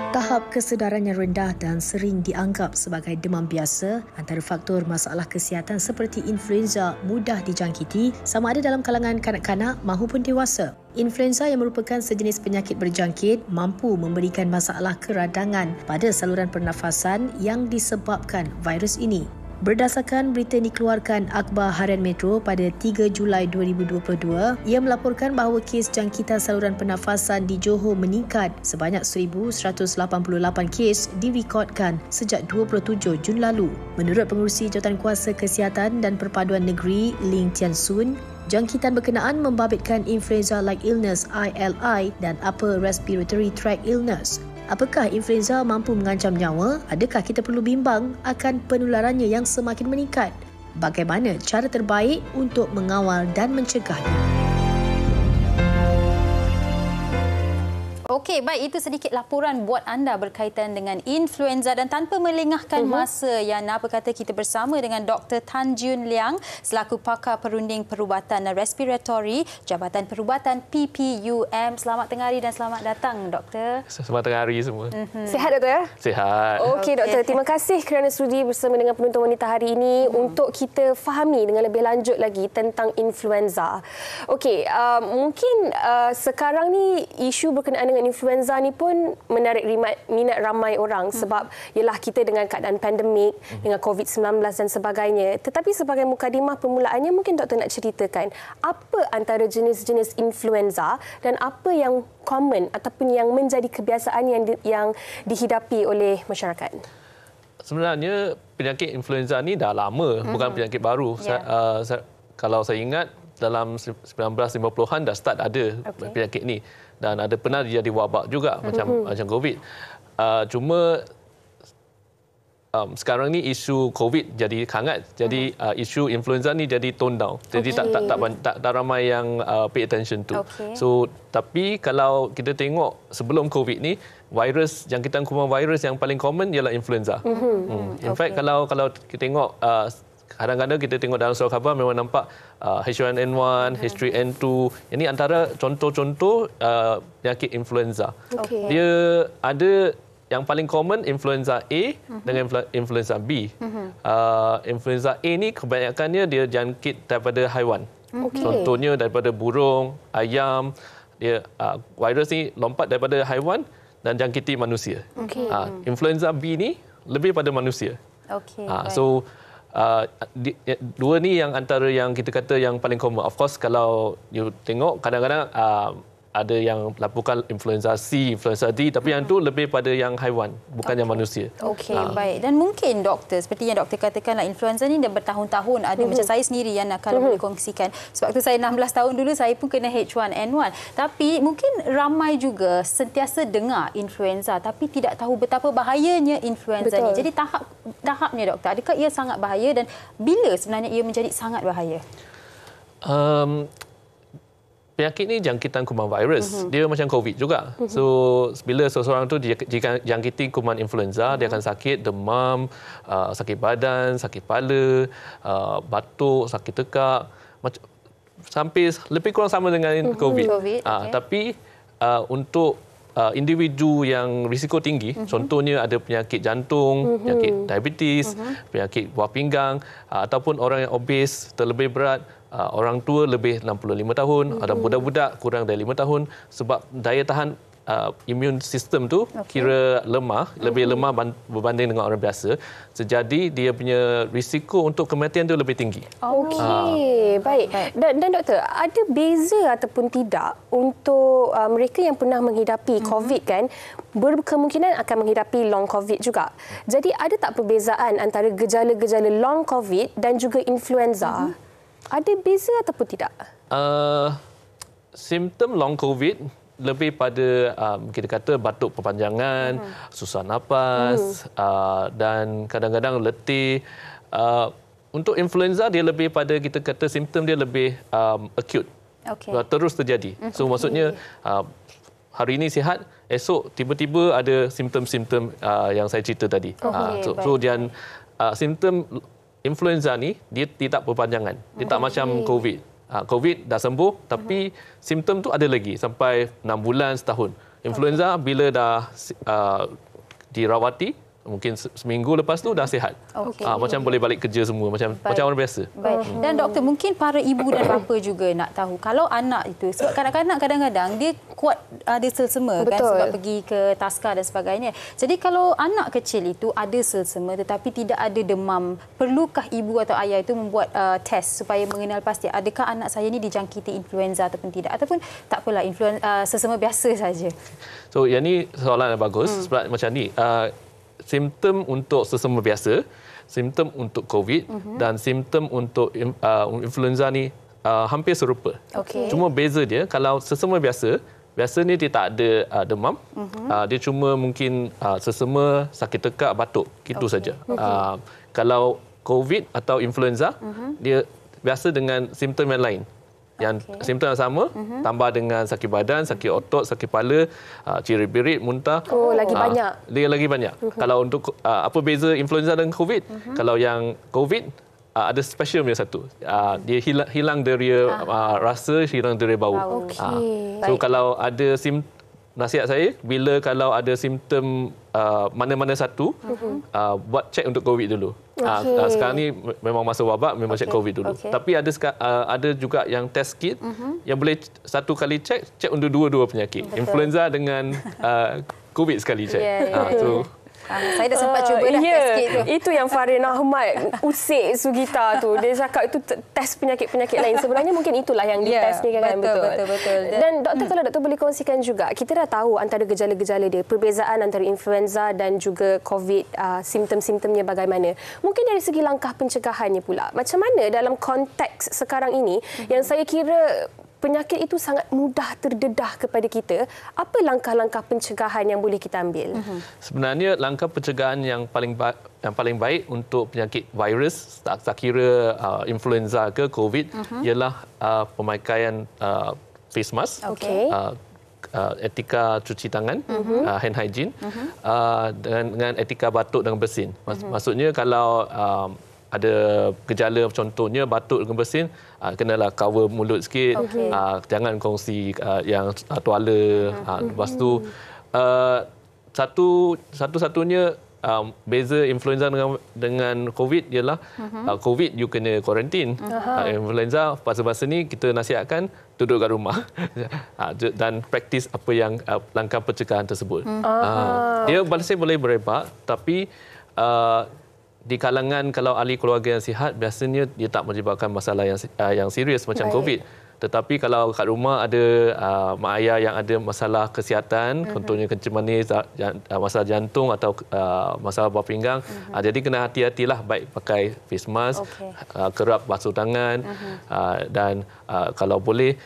Tahap kesedaran yang rendah dan sering dianggap sebagai demam biasa antara faktor masalah kesihatan seperti influenza mudah dijangkiti sama ada dalam kalangan kanak-kanak maupun dewasa. Influenza yang merupakan sejenis penyakit berjangkit mampu memberikan masalah keradangan pada saluran pernafasan yang disebabkan virus ini. Berdasarkan berita yang dikeluarkan Akhbar Harian Metro pada 3 Julai 2022, ia melaporkan bahawa kes jangkitan saluran pernafasan di Johor meningkat sebanyak 1,188 kes direkodkan sejak 27 Jun lalu. Menurut Pengerusi Jawatankuasa Kesihatan dan Perpaduan Negeri Ling Tian Sun, jangkitan berkenaan membabitkan influenza-like illness ILI dan upper respiratory tract illness. Apakah influenza mampu mengancam nyawa? Adakah kita perlu bimbang akan penularannya yang semakin meningkat? Bagaimana cara terbaik untuk mengawal dan mencegahnya? Okey, baik, itu sedikit laporan buat anda berkaitan dengan influenza dan tanpa melengahkan masa, Yana, apa kata kita bersama dengan Dr. Tan Jun Liang selaku pakar perunding perubatan respiratori Jabatan Perubatan PPUM. Selamat tengah hari dan selamat datang, Doktor. Selamat tengah hari semua. Sihat, Doktor? Sihat. Okey, Doktor. Terima kasih kerana sudi bersama dengan penonton wanita hari ini untuk kita fahami dengan lebih lanjut lagi tentang influenza. Okey, mungkin sekarang ni isu berkenaan dengan influenza ni pun menarik minat ramai orang sebab ialah kita dengan keadaan pandemik dengan COVID-19 dan sebagainya. Tetapi sebagai mukadimah permulaannya mungkin doktor nak ceritakan apa antara jenis-jenis influenza dan apa yang common ataupun yang menjadi kebiasaan yang dihidapi oleh masyarakat. Sebenarnya penyakit influenza ni dah lama, bukan penyakit baru. Kalau saya ingat dalam 1950-an dah start ada penyakit ni. Dan ada pernah jadi wabak juga macam COVID. Cuma sekarang ni isu COVID jadi hangat. Jadi isu influenza ni jadi tone down. Jadi tak ramai yang pay attention tu. So tapi kalau kita tengok sebelum COVID ni, virus jangkitan kuman virus yang paling common ialah influenza. In fact kalau kita tengok kadang-kadang kita tengok dalam surat khabar memang nampak H1N1, H3N2. Ini antara contoh-contoh penyakit influenza. Dia ada yang paling common influenza A dengan influenza B. Influenza A ni kebanyakannya dia jangkit daripada haiwan. Contohnya daripada burung, ayam. Dia virus ni lompat daripada haiwan dan jangkiti manusia. Influenza B ni lebih pada manusia. So dua ni yang antara yang kita kata yang paling common. Of course kalau you tengok kadang-kadang ada yang laporkan influenza C, influenza D, tapi yang tu lebih pada yang haiwan, bukan yang manusia. Okey, baik. Dan mungkin doktor, seperti yang doktor katakanlah, influenza ni dah bertahun-tahun ada. Macam saya sendiri yang kalau boleh kongsikan. Sebab tu saya 16 tahun dulu saya pun kena H1N1. Tapi mungkin ramai juga sentiasa dengar influenza tapi tidak tahu betapa bahayanya influenza ni. Jadi tahapnya doktor, adakah ia sangat bahaya dan bila sebenarnya ia menjadi sangat bahaya? Penyakit ni jangkitan kuman virus. Dia macam COVID juga. So, bila seseorang tu jangkiti kuman influenza, dia akan sakit, demam, sakit badan, sakit kepala, batuk, sakit tekak. Sampai lebih kurang sama dengan COVID. Tapi untuk individu yang risiko tinggi, contohnya ada penyakit jantung, penyakit diabetes, penyakit buah pinggang, ataupun orang yang obes, terlebih berat, orang tua lebih 65 tahun, ada budak-budak kurang dari 5 tahun sebab daya tahan immune system tu kira lemah, lebih lemah berbanding dengan orang biasa. Jadi dia punya risiko untuk kematian tu lebih tinggi. Okey, baik. Dan doktor, ada beza ataupun tidak untuk mereka yang pernah menghidapi COVID kan, berkemungkinan akan menghidapi long COVID juga. Jadi ada tak perbezaan antara gejala-gejala long COVID dan juga influenza? Ada beza ataupun tidak? Simptom long COVID lebih pada kita kata batuk berpanjangan, susah nafas dan kadang-kadang letih. Untuk influenza dia lebih pada kita kata simptom dia lebih acute. Terus terjadi. So maksudnya hari ini sihat, esok tiba-tiba ada simptom-simptom yang saya cerita tadi. So dan simptom influenza ni dia tidak berpanjangan. Dia tak macam COVID. COVID dah sembuh tapi simptom tu ada lagi sampai 6 bulan, setahun. Influenza bila dah dirawati, mungkin seminggu lepas tu dah sihat. Macam boleh balik kerja semua, macam orang biasa. Baik. Dan doktor, mungkin para ibu dan bapa juga nak tahu, kalau anak itu, sebab kanak-kanak kadang-kadang dia kuat ada selsema kan, sebab pergi ke taska dan sebagainya. Jadi kalau anak kecil itu ada selsema tetapi tidak ada demam, perlukah ibu atau ayah itu membuat test supaya mengenal pasti adakah anak saya ni dijangkiti influenza ataupun tidak, ataupun tak apalah, selsema biasa saja? So yang ni soalan yang bagus sebab macam ni, simptom untuk selsema biasa, simptom untuk COVID dan simptom untuk influenza ni hampir serupa. Cuma beza dia, kalau selsema biasa ni dia tak ada demam, dia cuma mungkin selsema, sakit tekak, batuk, itu saja. Kalau COVID atau influenza, dia biasa dengan simptom yang lain. Yang simptom yang sama, tambah dengan sakit badan, sakit otot, sakit kepala, cirit-birit, muntah. Lagi banyak. Dia lagi banyak. Kalau untuk apa beza influenza dan COVID? Kalau yang COVID ada special punya satu. Dia hilang dari rasa, hilang dari bau. So kalau ada nasihat saya, bila kalau ada simptom mana-mana satu, buat cek untuk COVID dulu. Sekarang ni memang masa wabak, memang cek COVID dulu. Tapi ada juga yang test kit yang boleh satu kali cek untuk dua-dua penyakit. Influenza dengan COVID sekali cek. Saya dah sempat cuba dah test kit tu. Itu yang Farin Ahmad usik Sugita tu. Dia cakap itu test penyakit-penyakit lain. Sebenarnya mungkin itulah yang dites ni kan. Betul. Dan doktor, kalau doktor boleh kongsikan juga, kita dah tahu antara gejala-gejala dia, perbezaan antara influenza dan juga COVID, simptom-simptomnya bagaimana. Mungkin dari segi langkah pencegahannya pula. Macam mana dalam konteks sekarang ini yang saya kira penyakit itu sangat mudah terdedah kepada kita, apa langkah-langkah pencegahan yang boleh kita ambil? Sebenarnya langkah pencegahan yang paling baik untuk penyakit virus, tak kira influenza ke COVID, ialah pemakaian face mask, etika cuci tangan, hand hygiene, dengan etika batuk dan bersin. Maksudnya kalau ada gejala contohnya batuk dengan bersin, kenalah cover mulut sikit, jangan kongsi yang tuala. Lepas tu satu-satunya beza influenza dengan COVID ialah COVID you kena kuarantin. Influenza masa-masa ni kita nasihatkan duduk kat rumah dan praktis apa yang langkah pencegahan tersebut. Dia boleh berebak, tapi di kalangan kalau ahli keluarga yang sihat, biasanya dia tak menyebabkan masalah yang serius macam COVID. Tetapi kalau kat rumah ada mak ayah yang ada masalah kesihatan, contohnya kencing manis, masalah jantung atau masalah buah pinggang, jadi kena hati-hatilah, baik pakai face mask, kerap basuh tangan, dan kalau boleh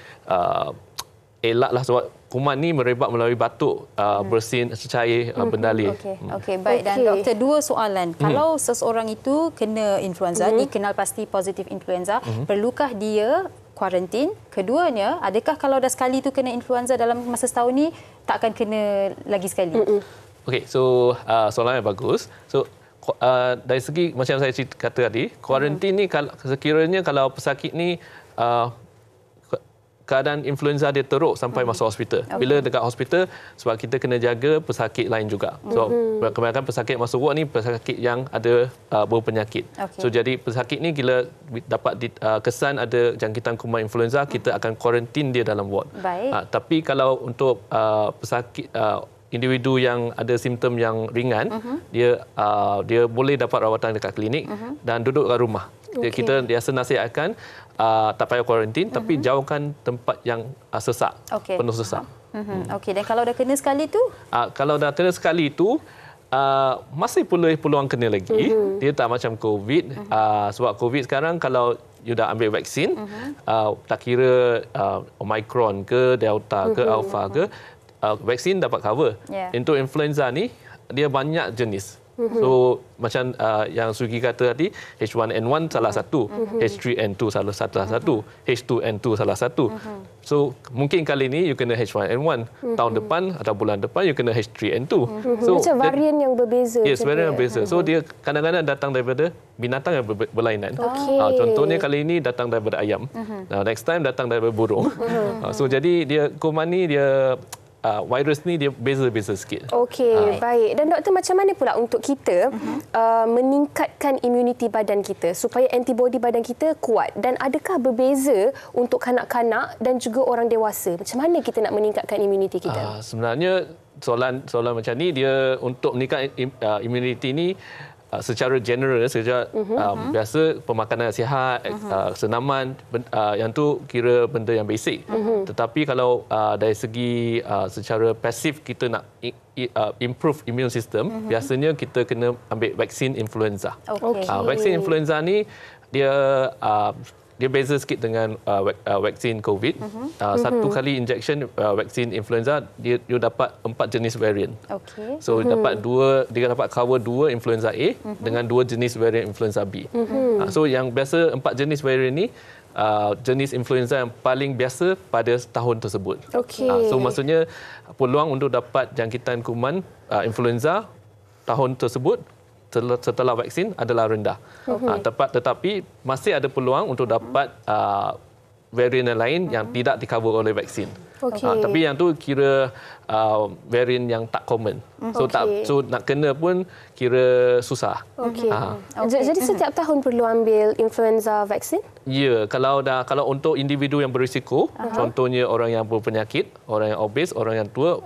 elaklah sebab kuman ni merebak melalui batuk, bersin, cecair, bendalih. Baik. Dan doktor, dua soalan. Kalau seseorang itu kena influenza, dikenal pasti positif influenza, perlukah dia kuarantin? Keduanya, adakah kalau dah sekali tu kena influenza dalam masa setahun ni, tak akan kena lagi sekali? So soalan yang bagus. So dari segi macam saya kata tadi, kuarantin ni sekiranya kalau pesakit ni keadaan influenza dia teruk sampai masuk hospital. Bila dekat hospital, sebab kita kena jaga pesakit lain juga. So kebanyakan pesakit masuk ward ni pesakit yang ada berpenyakit. So jadi pesakit ni bila dapat kesan ada jangkitan kuman influenza, kita akan kuarantin dia dalam ward. Tapi kalau untuk pesakit individu yang ada simptom yang ringan, dia boleh dapat rawatan dekat klinik dan duduk kat rumah. Kita biasa nasihatkan tak payah kuarantin, tapi jauhkan tempat yang sesak, penuh sesak. Dan kalau dah kena sekali tu? Kalau dah kena sekali tu, masih peluang kena lagi. Dia tak macam COVID. Sebab COVID sekarang kalau you dah ambil vaksin, tak kira Omicron ke, Delta ke, Alpha ke, vaksin dapat cover. Untuk influenza ni, dia banyak jenis. So macam yang Sugi kata tadi, H1N1 salah satu, H3N2 salah satu, H2N2 salah satu. So mungkin kali ni you kena H1N1, tahun depan atau bulan depan you kena H3N2. So macam varian yang berbeza. Yes, varian yang berbeza. So dia kadang-kadang datang daripada binatang yang berlainan. Contohnya kali ini datang daripada ayam. Next time datang daripada burung. So jadi dia kuman ni dia virus ni dia beza-beza sikit. Okey, baik. Dan doktor, macam mana pula untuk kita meningkatkan imuniti badan kita supaya antibodi badan kita kuat? Dan adakah berbeza untuk kanak-kanak dan juga orang dewasa? Macam mana kita nak meningkatkan imuniti kita? Sebenarnya soalan macam ni dia untuk meningkatkan imuniti ni secara general, biasa pemakanan sihat, senaman, yang tu kira benda yang basic. Tetapi kalau dari segi secara pasif kita nak improve immune system, biasanya kita kena ambil vaksin influenza. Vaksin influenza ni dia beza sikit dengan vaksin COVID. Satu kali injection vaksin influenza, dia dapat 4 jenis varian. So dia dapat cover 2 influenza A dengan 2 jenis varian influenza B. So yang biasa 4 jenis varian ni jenis influenza yang paling biasa pada tahun tersebut. So maksudnya peluang untuk dapat jangkitan kuman influenza tahun tersebut setelah vaksin adalah rendah. Tetapi masih ada peluang untuk dapat varian lain yang tidak di-cover oleh vaksin. Tapi yang tu kira varian yang tak common. So nak kena pun kira susah. Jadi setiap tahun perlu ambil influenza vaksin? Ya, kalau untuk individu yang berisiko, contohnya orang yang berpenyakit, orang yang obes, orang yang tua,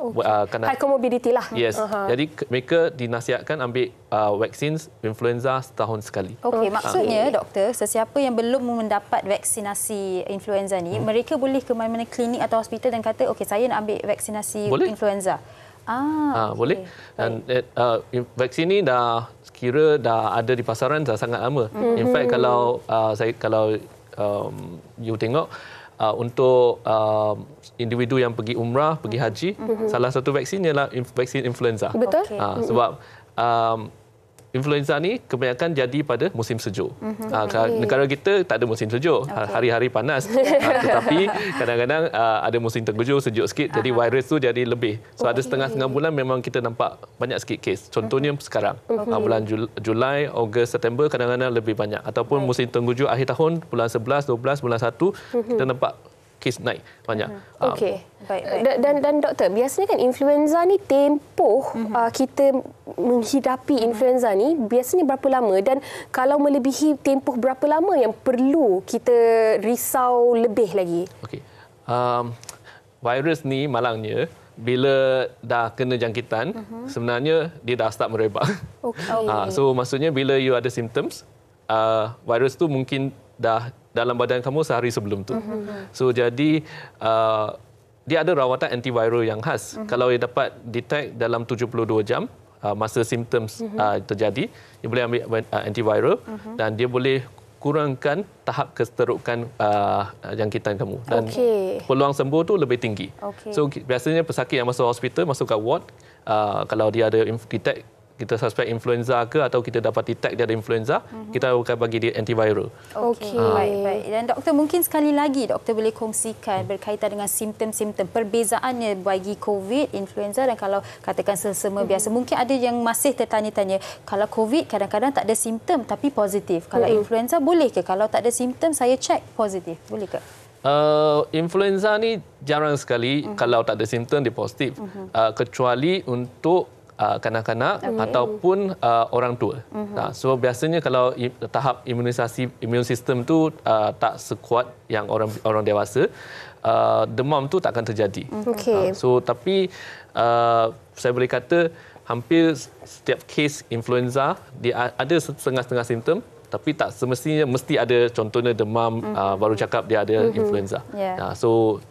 high comorbidity lah. Yes. Jadi mereka dinasihatkan ambil vaksin influenza setahun sekali. Okey, maksudnya doktor, sesiapa yang belum mendapat vaksinasi influenza ni, mereka boleh ke mana-mana klinik atau hospital dan kata, okey, saya nak ambil vaksinasi influenza. Boleh. Dan vaksin ni dah ada di pasaran dah sangat lama. In fact kalau you tengok untuk individu yang pergi umrah, pergi haji, salah satu vaksin ialah vaksin influenza. Betul. Sebab influenza ni kebanyakan jadi pada musim sejuk. Negara kita tak ada musim sejuk, hari-hari panas. Tetapi kadang-kadang ada musim tenggujur, sejuk sikit, jadi virus tu jadi lebih. So ada setengah-setengah bulan memang kita nampak banyak sikit kes. Contohnya sekarang, bulan Julai, Ogos, September kadang-kadang lebih banyak. Ataupun musim tenggujur akhir tahun, bulan 11, 12, bulan 1, kita nampak kes naik banyak. Okey. Baik. Dan doktor, biasanya kan influenza ni tempoh kita menghidapi influenza ni biasanya berapa lama, dan kalau melebihi tempoh berapa lama yang perlu kita risau lebih lagi? Okey. Virus ni malangnya bila dah kena jangkitan, sebenarnya dia dah start merebak. So maksudnya bila you ada symptoms, virus tu mungkin dah dalam badan kamu sehari sebelum tu. So jadi dia ada rawatan antiviral yang khas. Kalau dia dapat detect dalam 72 jam masa symptoms terjadi, dia boleh ambil antiviral dan dia boleh kurangkan tahap keseterukan jangkitan kamu, dan peluang sembuh tu lebih tinggi. So biasanya pesakit yang masuk hospital, masuk kat ward, kalau dia ada detect, kita suspek influenza ke atau kita dapat detect dia ada influenza, kita akan bagi dia antiviral. Okey, baik. Dan doktor, mungkin sekali lagi doktor boleh kongsikan berkaitan dengan simptom-simptom perbezaannya bagi COVID, influenza, dan kalau katakan selsema biasa. Mungkin ada yang masih tertanya-tanya, kalau COVID kadang-kadang tak ada simptom tapi positif. Kalau influenza boleh ke? Kalau tak ada simptom saya cek positif, boleh ke? Influenza ni jarang sekali kalau tak ada simptom dia positif. Kecuali untuk kanak-kanak ataupun orang tua. So biasanya kalau tahap imunisasi imun sistem tu tak sekuat yang orang dewasa, demam tu takkan terjadi. So tapi saya boleh kata hampir setiap kes influenza dia ada setengah-setengah simptom, tapi tak semestinya mesti ada, contohnya demam, baru cakap dia ada influenza. So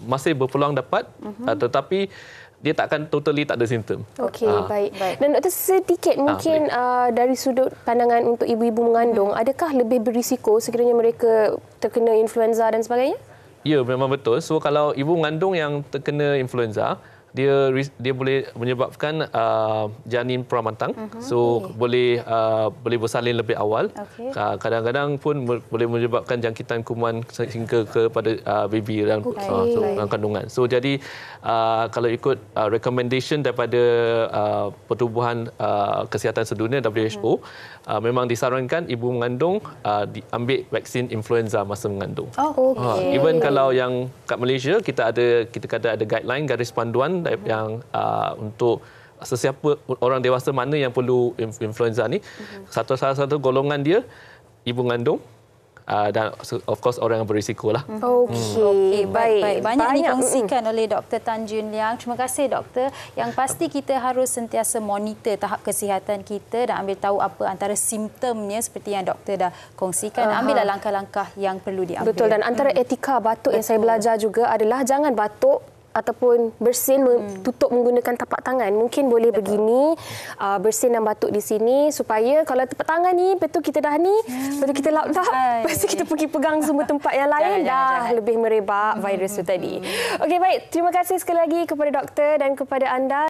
masih berpeluang dapat, tetapi dia takkan totally tak ada simptom. Okey, baik. Dan doktor, sedikit mungkin dari sudut pandangan untuk ibu-ibu mengandung, adakah lebih berisiko sekiranya mereka terkena influenza dan sebagainya? Ya, memang betul. So kalau ibu mengandung yang terkena influenza, dia boleh menyebabkan janin pramatang. So boleh bersalin lebih awal. Kadang-kadang pun boleh menyebabkan jangkitan kuman hingga kepada baby dalam kandungan. So jadi kalau ikut recommendation daripada Pertubuhan Kesihatan Sedunia WHO, memang disarankan ibu mengandung ambil vaksin influenza masa mengandung. Even kalau yang kat Malaysia kita kata ada guideline, garis panduan yang untuk sesiapa orang dewasa mana yang perlu influenza ni, salah satu golongan dia ibu mengandung dan of course orang yang berisiko lah. Okey, baik. Banyak dikongsikan oleh Dr. Tan Jun Liang. Terima kasih doktor. Yang pasti kita harus sentiasa monitor tahap kesihatan kita dan ambil tahu apa antara simptomnya seperti yang doktor dah kongsikan. Ambillah langkah-langkah yang perlu diambil. Betul, dan antara etika batuk yang saya belajar juga adalah jangan batuk ataupun bersin tutup menggunakan tapak tangan. Mungkin boleh begini, bersin dan batuk di sini supaya kalau tapak tangan ni, betul kita dah ni, betul kita lap-lap, lepas tu kita pergi pegang semua tempat yang lain, jangan. Lebih merebak virus tu tadi. Okey, baik. Terima kasih sekali lagi kepada doktor dan kepada anda.